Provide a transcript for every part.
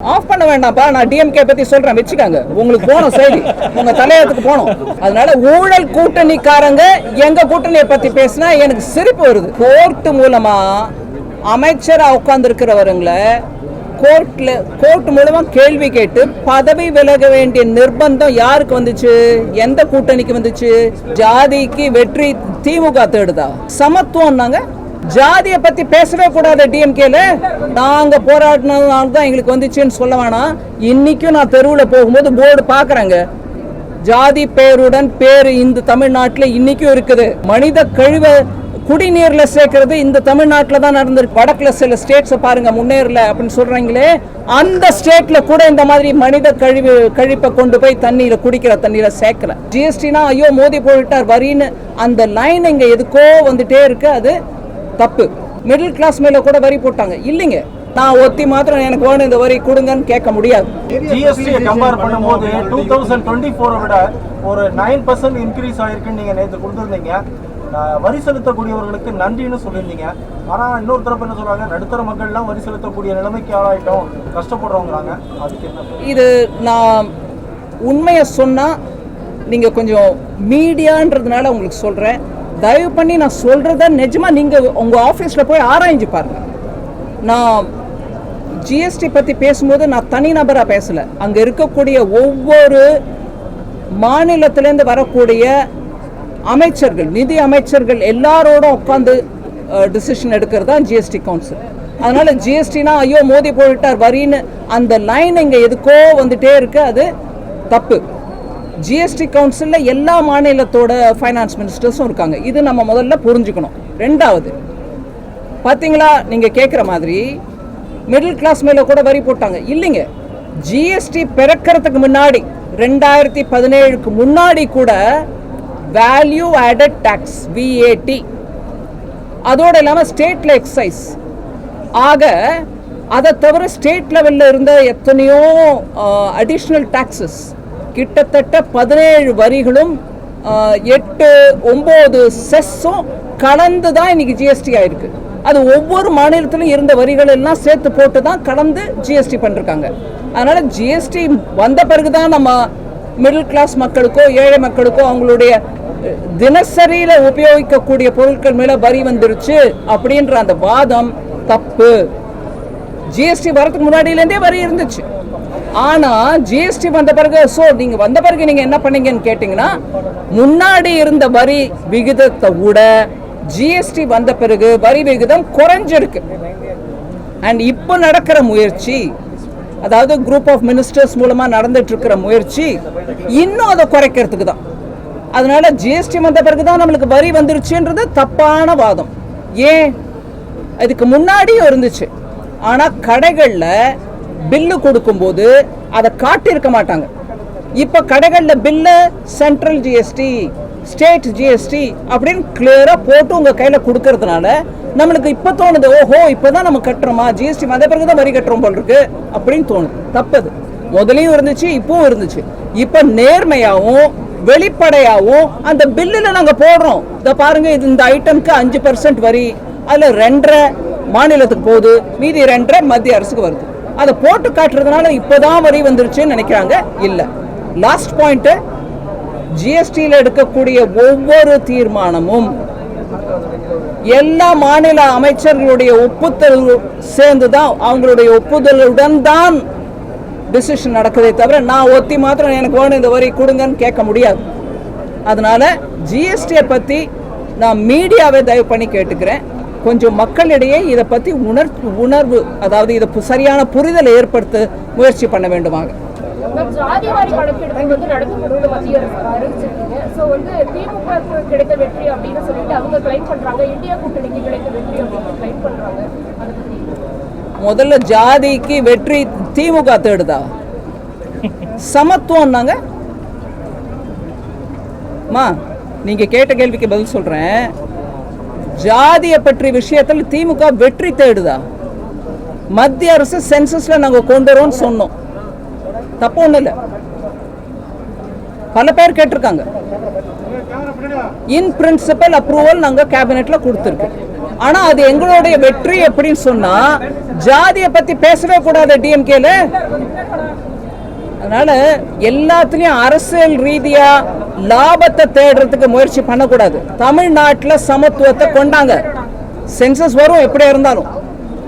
Of பண்ண வேண்டாம்ப்பா, நான் டிஎம்கே பத்தி சொல்றேன், வச்சுக்காங்க. உங்களுக்கு போனோம் செய்தி, உங்க தலையத்துக்கு போனோம். அதனால ஊழல் கூட்டணிக்காரங்க எங்க கூட்டணியை பத்தி பேசினா எனக்கு சிரிப்பு வருது. கோர்ட் மூலமா அமைச்சரா உட்கார்ந்து இருக்கிறவருங்கள கோர்ட் மூலமா கேள்வி கேட்டு பதவி விலக வேண்டிய நிர்பந்தம் யாருக்கு வந்துச்சு? எந்த கூட்டணிக்கு வந்துச்சு? ஜாதிக்கு வெற்றி திமுக தேடுதா? சமத்துவம் நாங்க ஜாதிய பத்தி பேசவே கூடாது. டிஎம்கேல நாங்க போராடினதுனால தான் எங்களுக்கு வந்துச்சுன்னு சொல்ல வேணாம். இன்னைக்கும் நான் தெருவில் போகும்போது போர்டு பாக்குறேங்க, ஜாதி பேருடன் பேரு இந்த தமிழ்நாட்டில் இன்னைக்கும் இருக்குது. மனித கழிவை குடிநீர்ல சேர்க்கிறது இந்த தமிழ்நாட்டில் தான் நடந்திருக்கு. வடக்குல சில ஸ்டேட்ஸ் பாருங்க முன்னேறல அப்படின்னு சொல்றாங்களே, அந்த ஸ்டேட்ல கூட இந்த மாதிரி மனித கழிப்பை கொண்டு போய் தண்ணியில குடிக்கிற தண்ணியில சேர்க்கல. ஜிஎஸ்டினா ஐயோ மோதி போயிட்டார் வரின்னு அந்த லைன் இங்க எதுக்கோ வந்துட்டே இருக்கு. அது தப்பு. மிடில் கிளாஸ் மேல கூட வரி போட்டாங்க இல்லைங்க. நான் ஒத்தி மாத்திரம் எனக்கு வேணும் இந்த வரி கொடுங்கன்னு கேட்க முடியாது. ஜிஎஸ்டியை கம்பேர் பண்ணும்போது 2024 விட ஒரு 9% இன்க்ரீஸ் ஆயிருக்குன்னு நீங்க நேற்று கொடுத்துருந்தீங்க. வரி செலுத்தக்கூடியவர்களுக்கு நன்றின்னு சொல்லியிருந்தீங்க. ஆனா இன்னொரு தரப்பு என்ன சொல்றாங்க, நடுத்தர மக்கள்லாம் வரி செலுத்தக்கூடிய நிலைமைக்கு ஆளாயிட்டோம், கஷ்டப்படுறவங்கிறாங்க. அதுக்கு என்ன? இது நான் உண்மையை சொன்னா நீங்க கொஞ்சம் மீடியான்றதுனால உங்களுக்கு சொல்றேன். தயவு பண்ணி நான் சொல்றத நிஜமா நீங்க உங்க ஆபீஸ்ல போய் ஆராய்ஞ்சு பாருங்க. நான் ஜிஎஸ்டி பத்தி பேசும்போது நான் தனிநபரா பேசல. அங்க இருக்கக்கூடிய ஒவ்வொரு மாநிலத்திலேருந்து வரக்கூடிய அமைச்சர்கள், நிதி அமைச்சர்கள் எல்லாரோட உட்காந்து டிசிஷன் எடுக்கிறது தான் ஜிஎஸ்டி கவுன்சில். அதனால ஜிஎஸ்டினா ஐயோ மோதி போயிட்டார் வரின்னு அந்த லைன் இங்க எதுக்கோ வந்துட்டே இருக்கு. அது தப்பு. ஜிஎஸ்டி கவுன்சிலில் எல்லா மாநிலத்தோட ஃபைனான்ஸ் மினிஸ்டர்ஸும் இருக்காங்க. இது நம்ம முதல்ல புரிஞ்சுக்கணும். ரெண்டாவது பார்த்தீங்களா, நீங்கள் கேட்குற மாதிரி மிடில் கிளாஸ் மேலே கூட வரி போட்டாங்க இல்லைங்க. ஜிஎஸ்டி பிறக்கிறதுக்கு முன்னாடி 2017க்கு முன்னாடி கூட வேல்யூ ஆடட் டாக்ஸ் VAT, அதோடு இல்லாமல் ஸ்டேட் எக்ஸைஸ் ஆக, அதை தவிர ஸ்டேட் லெவலில் இருந்த எத்தனையோ அடிஷ்னல் டாக்ஸஸ், கிட்டத்தட்ட 17 வரிகளும் 8-9 செஸ்ஸும் கலந்து தான் இன்னைக்கு ஜிஎஸ்டி ஆயிருக்கு. அது ஒவ்வொரு மாநிலத்திலும் இருந்த வரிகள் எல்லாம் சேர்த்து போட்டு தான் கலந்து ஜிஎஸ்டி பண்ணிருக்காங்க. அதனால ஜிஎஸ்டி வந்த பிறகுதான் நம்ம மிடில் கிளாஸ் மக்களுக்கோ ஏழை மக்களுக்கோ அவங்களுடைய தினசரியில உபயோகிக்கக்கூடிய பொருட்கள் மேல வரி வந்துருச்சு அப்படின்ற அந்த வாதம் தப்பு. ஜிஎஸ்டி வரதுக்கு முன்னாடியிலேருந்தே வரி இருந்துச்சு. ஆனா ஜிஎஸ்டி வந்த பிறகு நீங்க வந்த பிறகு நீங்க என்ன பண்ணீங்கன்னு கேட்டீங்கன்னா, முன்னாடி இருந்த வரி விகிதத்தை விட ஜிஎஸ்டி வந்த பிறகு வரி விகிதம் குறைஞ்சிருக்கு. அண்ட் இப்போ நடக்கிற முயற்சி, அதாவது குரூப் ஆஃப் மினிஸ்டர்ஸ் மூலமா நடந்துட்டு இருக்கிற முயற்சி இன்னும் அதை குறைக்கிறதுக்கு தான். அதனால ஜிஎஸ்டி வந்த பிறகுதான் நம்மளுக்கு வரி வந்துருச்சுன்றது தப்பான வாதம். ஏன், அதுக்கு முன்னாடியும் இருந்துச்சு. ஆனா கடைகள்ல பில்லு கொடுக்கும்போது அதை காட்டியிருக்க மாட்டாங்க. இப்ப கடைகள்ல பில்ல சென்ட்ரல் ஜிஎஸ்டி, ஸ்டேட் ஜிஎஸ்டி அப்படின்னு கிளியரா போட்டு உங்க கையில கொடுக்கறதுனால நம்மளுக்கு இப்ப தோணுது, ஓஹோ இப்பதான் நம்ம கட்டுறோமா, ஜிஎஸ்டி வந்த பிறகுதான் வரி கட்டுறோம் போல் இருக்கு அப்படின்னு தோணுது. தப்பது. முதலையும் இருந்துச்சு, இப்பவும் இருந்துச்சு. இப்ப நேர்மையாவும் வெளிப்படையாவும் அந்த பில்லுல நாங்க போடுறோம், இத பாருங்க இது இந்த ஐட்டம்க்கு 5% வரி, அதுல 2.5 மாநிலத்துக்கு போகுது, மீதி 2.5 மத்திய அரசுக்கு வருது. அதை போட்டு காட்டுறதுனால இப்போதான் வரி வந்துருச்சுன்னு நினைக்கிறாங்க. இல்லை. லாஸ்ட் பாயிண்ட், ஜிஎஸ்டியில் எடுக்கக்கூடிய ஒவ்வொரு தீர்மானமும் எல்லா மாநில அமைச்சர்களுடைய ஒப்புதல் சேர்ந்துதான், அவங்களுடைய ஒப்புதலுடன் தான் டிசிஷன் நடக்குதே தவிர நான் ஒத்தி மாத்திரம் எனக்கு வேணும் இந்த வரி கொடுங்கன்னு கேட்க முடியாது. அதனால ஜிஎஸ்டியை பற்றி நான் மீடியாவை தயவு பண்ணி கேட்டுக்கிறேன், கொஞ்சம் மக்களிடையே இதை பற்றி உணர்வு, அதாவது இதை சரியான புரிதலை ஏற்படுத்த முயற்சி பண்ண வேண்டுமாக. ஜாதிவாரி கணக்கெடுப்பு வந்து நடத்தப்படுவது மத்திய அரசு அறிவிச்சிருக்கீங்க. ஸோ வந்து திமுக கிடைத்த வெற்றி அப்படின்னு சொல்லிட்டு அவங்க கிளைம் பண்றாங்க, இந்தியா கூட்டணிக்கு கிடைத்த வெற்றி அப்படின்னு கிளைம் பண்றாங்க. முதல்ல ஜாதிக்கு வெற்றி திமுக தேடுதா? சமத்துவம் நாங்க நீங்க கேட்ட கேள்விக்கு பதில் சொல்றேன். ஜாதிய பற்றி விஷயத்தில் திமுக வெற்றி தேடுதா? மத்திய அரசு சென்சஸ்ல நாங்க கொண்டு வரோம்னு சொன்னோம், தப்பு ஒண்ணு இல்லை. பல பேர் கேட்டிருக்காங்க. இன் பிரின்சிபல் அப்ரூவல் நாங்க கேபினெட்ல கொடுத்துருக்கு. ஆனா அது எங்களுடைய வெற்றி எப்படின்னு சொன்னா, ஜாதியை பத்தி பேசவே கூடாது டிஎம்கேல. அதனால எல்லாத்துலயும் அரசியல் ரீதியா லாபத்தை தேடுறதுக்கு முயற்சி பண்ணக்கூடாது. தமிழ்நாட்டில் சமத்துவத்தை கொண்டாங்க. சென்சஸ் வரும் எப்படியா இருந்தாலும்,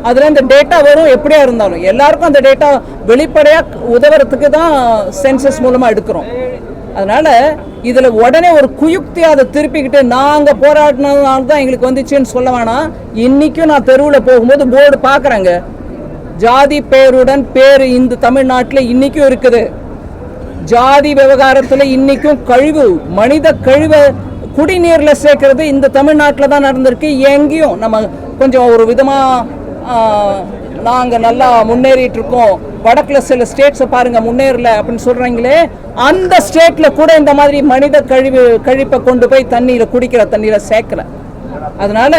அதுல இந்த டேட்டா வரும் எப்படியா இருந்தாலும், எல்லாருக்கும் அந்த டேட்டா வெளிப்படையா உதவுறதுக்கு தான் சென்சஸ் மூலமா எடுக்கிறோம். அதனால இதுல உடனே ஒரு குயுக்தி அதை திருப்பிக்கிட்டு நாங்க போராடினதுனால தான் எங்களுக்கு வந்துச்சுன்னு சொல்ல வேணாம். இன்னைக்கும் நான் தெருவில் போகும்போது போர்டு பாக்குறேங்க, ஜாதி பேருடன் பேரு இந்த தமிழ்நாட்டில் இன்னைக்கும் இருக்குது. ஜாதி விவகாரத்தில் இன்னைக்கும் கழிவு, மனித கழிவை குடிநீர்ல சேர்க்கறது இந்த தமிழ்நாட்டில் தான் நடந்திருக்கு. எங்கேயும் நம்ம கொஞ்சம் ஒரு விதமா நாங்க நல்லா முன்னேறிட்டு இருக்கோம், வடக்குல சில ஸ்டேட்ஸை பாருங்க முன்னேறல அப்படின்னு சொல்றீங்களே, அந்த ஸ்டேட்ல கூட இந்த மாதிரி மனித கழிப்பை கொண்டு போய் தண்ணீரை குடிக்கிற தண்ணீரை சேர்க்கல. அதனால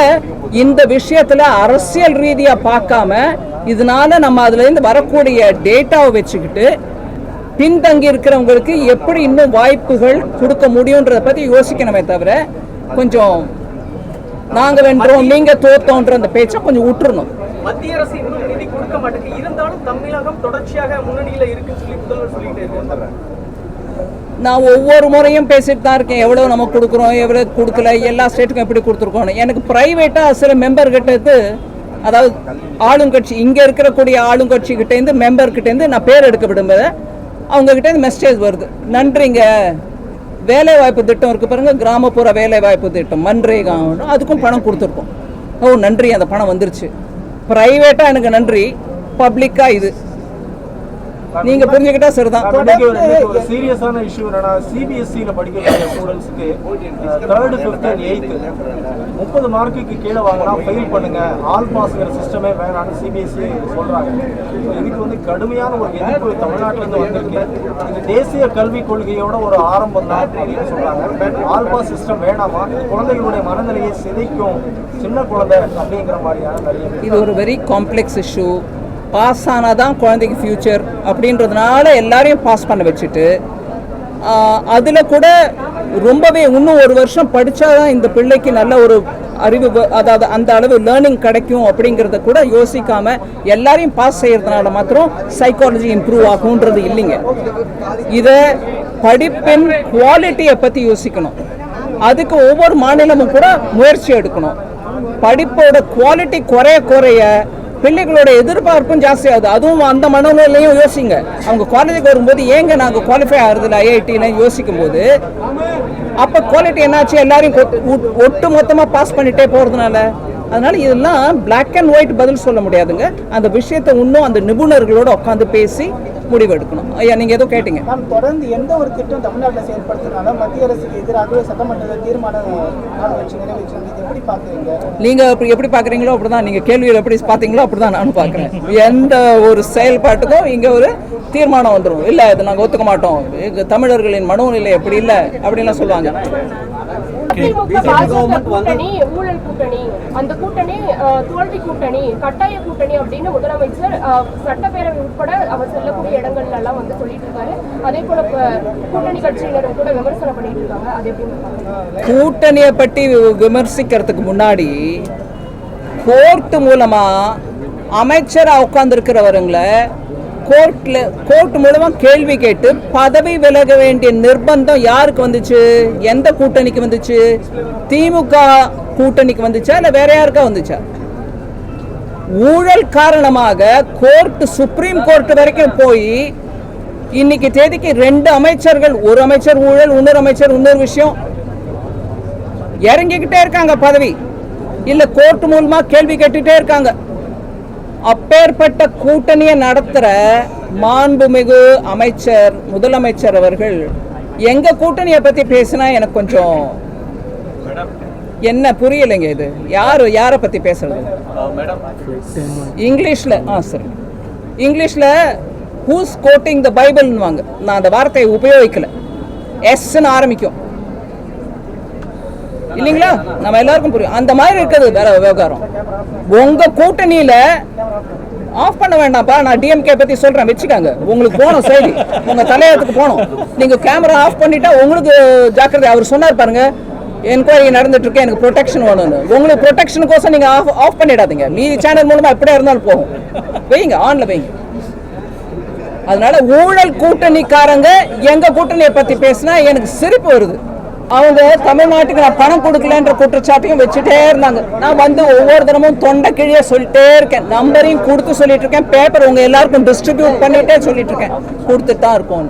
இந்த விஷயத்துல அரசியல் ரீதியா பார்க்காம, இதனால நம்ம அதுல இருந்து வரக்கூடிய டேட்டாவை வச்சுக்கிட்டு பின்தங்கி இருக்கிறவங்களுக்கு எப்படி இன்னும் வாய்ப்புகள் கொடுக்க முடியும்ன்றத பத்தி யோசிக்கணுமே தவிர, கொஞ்சம் நாங்க வென்றோம் நீங்க தோத்தோன்ற அந்த பேச்சை கொஞ்சம் விட்டுறணும். மத்திய அரசு இன்னும் நிதி கொடுக்க மாட்டேங்குது, இருந்தாலும் தமிழகம் தொடர்ச்சியாக முன்னணியில இருக்குன்னு சொல்லி முதல்வர் சொல்லிட்டே இருக்காரு. நான் ஒவ்வொரு முறையும் பேசிட்டு தான் இருக்கேன், எவ்வளவு நம்ம கொடுக்குறோம் எவ்வளவு கொடுக்கல, எல்லா ஸ்டேட்டுக்கும் எப்படி கொடுத்துருக்கோம். எனக்கு பிரைவேட்டா சில மெம்பர் கிட்ட, அதாவது ஆளுங்கட்சி இங்க இருக்கக்கூடிய ஆளுங்கட்சி கிட்ட இருந்து மெம்பர் கிட்ட இருந்து நான் பேர் எடுக்க விடும்போது அவங்க கிட்ட இருந்து மெசேஜ் வருது, நன்றிங்க வேலை வாய்ப்பு திட்டம் இருக்கு பாருங்க, கிராமப்புற வேலை வாய்ப்பு திட்டம் மன்ரேகா, அதுக்கும் பணம் கொடுத்துருக்கோம். ஓ நன்றி, அந்த பணம் வந்துருச்சு. பிரைவேட்டா எனக்கு நன்றி, பப்ளிக்கா இது நீங்க புரிஞ்சுக்கிட்டா சரிதான். ஒரு சீரியஸான இஷ்யூ என்னன்னா, சிபிஎஸ்சியில படிக்கக்கூடிய ஸ்டூடெண்ட்ஸ்க்கு 3rd 5th and 8th 30 மார்க்குக்கு கீழே வாங்கினா ஃபெயில் பண்ணுங்க, ஆல் பாஸ்ங்கிற சிஸ்டமே வேணாம்னு சிபிஎஸ்சி சொல்றாங்க. இதுக்கு கடுமையான ஒரு எதிர்ப்பு தமிழ்நாட்டில இருந்து வந்திருக்கு. இது தேசிய கல்விக் கொள்கையோட ஒரு ஆரம்பம் தான் அப்படின்னு சொல்றாங்க. ஆல் பாஸ் சிஸ்டம் வேணாமா, குழந்தைகளுடைய மனநிலையை சிதைக்கும், சின்ன குழந்தை அப்படிங்கிற மாதிரியான நிறைய. இது ஒரு வெரி காம்ப்ளெக்ஸ் இஷ்யூ. பாஸ் ஆனாதான் குழந்தைக்கு ஃபியூச்சர் அப்படின்றதுனால எல்லாரையும் பாஸ் பண்ண வச்சுட்டு, அதில் கூட ரொம்பவே இன்னும் ஒரு வருஷம் படித்தாதான் இந்த பிள்ளைக்கு நல்ல ஒரு அறிவு, அதாவது அந்த அளவு லேர்னிங் கிடைக்கும் அப்படிங்கிறத கூட யோசிக்காம எல்லாரையும் பாஸ் செய்யறதுனால மாத்திரம் சைக்காலஜி இம்ப்ரூவ் ஆகுன்றது இல்லைங்க. இதை படிப்பின் குவாலிட்டியை பற்றி யோசிக்கணும். அதுக்கு ஒவ்வொரு மாநிலமும் கூட முயற்சி எடுக்கணும். படிப்போட குவாலிட்டி குறைய பிள்ளைகளோட எதிர்பார்ப்பும் ஜாஸ்தியாகுது. அதுவும் அந்த மனநிலையும் யோசிங்க. அவங்க காலேஜுக்கு வரும்போது ஏங்க நாங்கள் குவாலிஃபை ஆகுறதில்ல ஐஐடின்னு யோசிக்கும் போது, அப்போ குவாலிட்டி என்னாச்சு, எல்லாரையும் ஒட்டு மொத்தமாக பாஸ் பண்ணிட்டே போகிறதுனால. அதனால இதெல்லாம் பிளாக் அண்ட் ஒயிட் பதில் சொல்ல முடியாதுங்க. அந்த விஷயத்தை இன்னும் அந்த நிபுணர்களோட உட்காந்து பேசி முடிவெடுக்கணும். ஐயா நீங்க ஏதோ கேட்டீங்க. நாம் தொடர்ந்து எந்த ஒரு திட்டம் தமிழ்நாட்டில் செயல்படுத்தினாலும் மத்திய அரசுக்கு எதிராக சட்டமன்றத்தில் தீர்மானம் வச்சு நிறைவேற்றி எப்படி பாக்குறீங்க? நீங்க எப்படி பாக்குறீங்களோ அப்படிதான், நீங்க கேள்வியில் எப்படி பாத்தீங்களோ அப்படிதான் நானும் பாக்குறேன். எந்த ஒரு செயல்பாட்டுக்கும் இங்க ஒரு தீர்மானம் வந்துடும், இல்ல இதை நாங்க ஒத்துக்க மாட்டோம், தமிழர்களின் மனோநிலை எப்படி இல்லை அப்படின்லாம் சொல்லுவாங்க. கூட்டணி ஊழல் கூட்டணி, அந்த கூட்டணி தோல்வி கூட்டணி, கட்டாய கூட்டணி அப்படின்னு முதலமைச்சர் சட்டப்பேரவை உட்பட அவர் செல்லக்கூடிய இடங்கள்ல எல்லாம் வந்து சொல்லிட்டு இருக்காரு. அதே போல கூட்டணி கட்சியினரும் கூட விமர்சனம் பண்ணிட்டு இருக்காங்க. அதே போல கூட்டணியை பற்றி விமர்சிக்கிறதுக்கு முன்னாடி கோர்ட் மூலமா அமைச்சரா உட்கார்ந்து இருக்கிறவருங்களை கோர்ட் மூலமா கேள்வி கேட்டு பதவி விலக வேண்டிய நிர்பந்தம் யாருக்கு வந்துச்சு, எந்த கூட்டணிக்கு வந்துச்சு? திமுக கூட்டணிக்கு வந்துச்சா இல்ல வேற யாருக்கா வந்துச்சா? ஊழல் காரணமாக கோர்ட், சுப்ரீம் கோர்ட் வரைக்கும் போய் இன்னைக்கு தேதிக்கு 2 அமைச்சர்கள், ஒரு அமைச்சர் ஊழல், இன்னொரு அமைச்சர் இன்னொரு விஷயம், இறங்கிக்கிட்டே இருக்காங்க பதவி, இல்ல கோர்ட் மூலமா கேள்வி கேட்டுட்டே இருக்காங்க. அப்பேற்பட்ட கூட்டணியை நடத்துற மாண்புமிகு அமைச்சர், முதலமைச்சர் அவர்கள் எங்க கூட்டணியை பத்தி பேசினா எனக்கு கொஞ்சம் என்ன புரியலைங்க. இது யாரை பத்தி பேசுறது? இங்கிலீஷ்ல சரி, இங்கிலீஷ்ல ஹூஸ் கோட்டிங் த பைபிள்னுவாங்க. நான் அந்த வார்த்தையை உபயோகிக்கல, எஸ்ன்னு ஆரம்பிக்கும் இல்லைங்களா? நம்ம எல்லாருக்கும் புரியும். அந்த மாதிரி இருக்குது வேற விவகாரம். உங்க கூட்டணியில ஆஃப் பண்ண வேண்டாம்ப்பா, நான் டிஎம்கே பத்தி சொல்றேன், வச்சுக்காங்க. உங்களுக்கு போனோம் செய்தி, உங்க தலையத்துக்கு போனோம். நீங்க கேமரா ஆஃப் பண்ணிட்டா உங்களுக்கு ஜாக்கிரதை. அவர் சொன்னார் பாருங்க, என்கொயரி நடந்துட்டு இருக்கு, எனக்கு ப்ரொடெக்ஷன் வேணும்னு. உங்களுக்கு ப்ரொடெக்ஷனுக்கோசம் நீங்க ஆஃப் பண்ணிடாதீங்க. மீதி சேனல் மூலமா எப்படியா இருந்தாலும் போகும், வைங்க, ஆன்ல வைங்க. அதனால ஊழல் கூட்டணிக்காரங்க எங்க கூட்டணியை பத்தி பேசினா எனக்கு சிரிப்பு வருது. அவங்க தமிழ்நாட்டுக்கு நான் பணம் கொடுக்கலன்ற குற்றச்சாட்டையும் வச்சுட்டே இருந்தாங்க. நான் வந்து ஒவ்வொரு தினமும் தொண்டை கிழிய சொல்லிட்டே இருக்கேன், நம்பரையும் கொடுத்து சொல்லிட்டு இருக்கேன், பேப்பர் உங்க எல்லாருக்கும் டிஸ்ட்ரிபியூட் பண்ணிட்டே சொல்லிட்டு இருக்கேன், கொடுத்துட்டு தான் இருக்கோம்.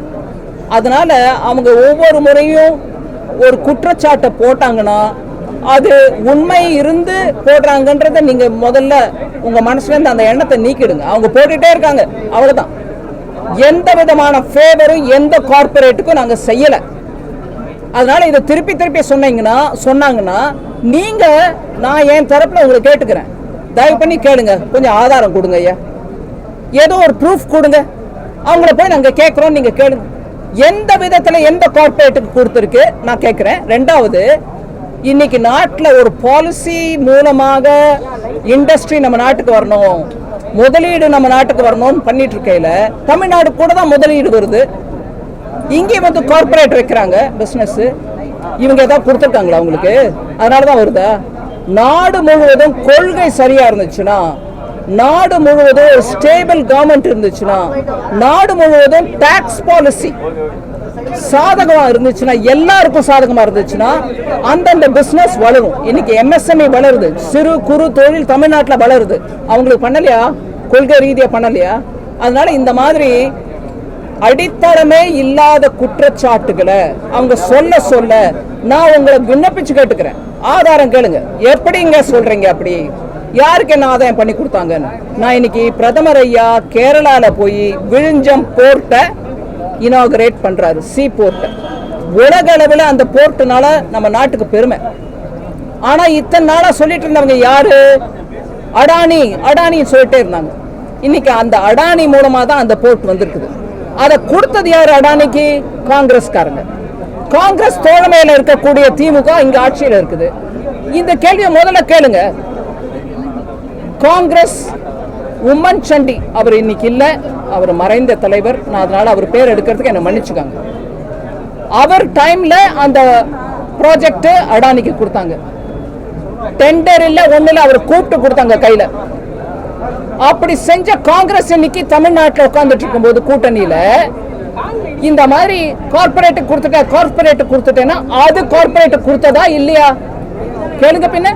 அதனால அவங்க ஒவ்வொரு முறையும் ஒரு குற்றச்சாட்டை போட்டாங்கன்னா அது உண்மை இருந்து போடுறாங்கன்றத நீங்க முதல்ல உங்க மனசுல இருந்து அந்த எண்ணத்தை நீக்கிடுங்க. அவங்க போட்டுட்டே இருக்காங்க, அவ்வளவுதான். எந்த விதமான ஃபேவரும் எந்த கார்பரேட்டுக்கும் நாங்க செய்யல. அதனால இதை திருப்பி திருப்பி சொன்னாங்கன்னா நீங்க, நான் என் தரப்புல உங்களை கேட்டுக்கிறேன், தயவு பண்ணி கேளுங்க, கொஞ்சம் ஆதாரம் கொடுங்க ஐயா, ஏதோ ஒரு ப்ரூஃப் கொடுங்க. அவங்கள போய் நாங்க கேட்கிறோம், நீங்க கேளுங்க. எந்த விதத்துல எந்த கார்பரேட்டுக்கு கொடுத்துருக்கு நான் கேட்கிறேன். ரெண்டாவது, இன்னைக்கு நாட்டில் ஒரு பாலிசி மூலமாக இண்டஸ்ட்ரி நம்ம நாட்டுக்கு வரணும், முதலீடு நம்ம நாட்டுக்கு வரணும்னு பண்ணிட்டு இருக்கையில தமிழ்நாடு கூட தான் முதலீடு வருது. இங்கே வந்து கார்பரேட் வைக்கிறாங்க பிசினஸ். இவங்க ஏதாவது கொடுத்துருக்காங்களா அவங்களுக்கு? அதனாலதான் வருதா? நாடு முழுவதும் கொள்கை சரியா இருந்துச்சுன்னா, நாடு முழுவதும் ஒரு ஸ்டேபிள் கவர்மெண்ட் இருந்துச்சுன்னா, நாடு முழுவதும் டாக்ஸ் பாலிசி சாதகமா இருந்துச்சுன்னா, எல்லாருக்கும் சாதகமா இருந்துச்சுன்னா அந்தந்த பிசினஸ் வளரும். இன்னைக்கு எம்எஸ்எம்இ வளருது, சிறு குறு தொழில் தமிழ்நாட்டில் வளருது. அவங்களுக்கு பண்ணலையா? கொள்கை ரீதியா பண்ணலையா? அதனால இந்த மாதிரி அடித்தளமே இல்லாத குற்றச்சாட்டுகளை அவங்க சொல்ல நான் உங்களை விண்ணப்பிச்சு கேட்டுக்கிறேன், ஆதாரம் கேளுங்க. எப்படிங்க சொல்றீங்க? அப்படி யாருக்கு என்ன ஆதாயம் பண்ணி கொடுத்தாங்கன்னு? நான் இன்னைக்கு பிரதமர் ஐயா கேரளால போய் விழுஞ்சம் போர்ட்டை இனாகரேட் பண்றாரு, சி போர்ட்டை. உலக அளவில் அந்த போர்ட்டுனால நம்ம நாட்டுக்கு பெருமை. ஆனா இத்தனை நாளா சொல்லிட்டு இருந்தவங்க யாரு? அடானி சொல்லிட்டே இருந்தாங்க. இன்னைக்கு அந்த அடானி மூலமா தான் அந்த போர்ட் வந்திருக்குது. அதை கொடுத்தது யாரு? அடானிக்கு காங்கிரஸ்காரங்க. காங்கிரஸ் தோழமையில இருக்கக்கூடிய திமுக இங்க ஆட்சியில் இருக்குது. இந்த கேள்வியை முதல்ல கேளுங்க. காங்கிரஸ் உம்மன் சண்டி அவர் இன்னைக்கு இல்ல, அவர் மறைந்த தலைவர். நான் அதனால அவர் பேர் எடுக்கிறதுக்கு என்ன மன்னிச்சுக்காங்க. அவர் டைம்ல அந்த ப்ராஜெக்ட் அடானிக்கு கொடுத்தாங்க. டெண்டர் இல்ல, ஒண்ணுல அவர் கூப்பிட்டு கொடுத்தாங்க கையில. அப்படி செஞ்ச காங்கிரஸ் இன்னைக்கு தமிழ்நாட்டில் உட்கார்ந்துட்டு இருக்கும் போது கூட்டணியில இந்த மாதிரி கார்பரேட் கொடுத்துட்டேன்னா அது கார்பரேட் கொடுத்ததா இல்லையா? கேளுங்க பின்ன.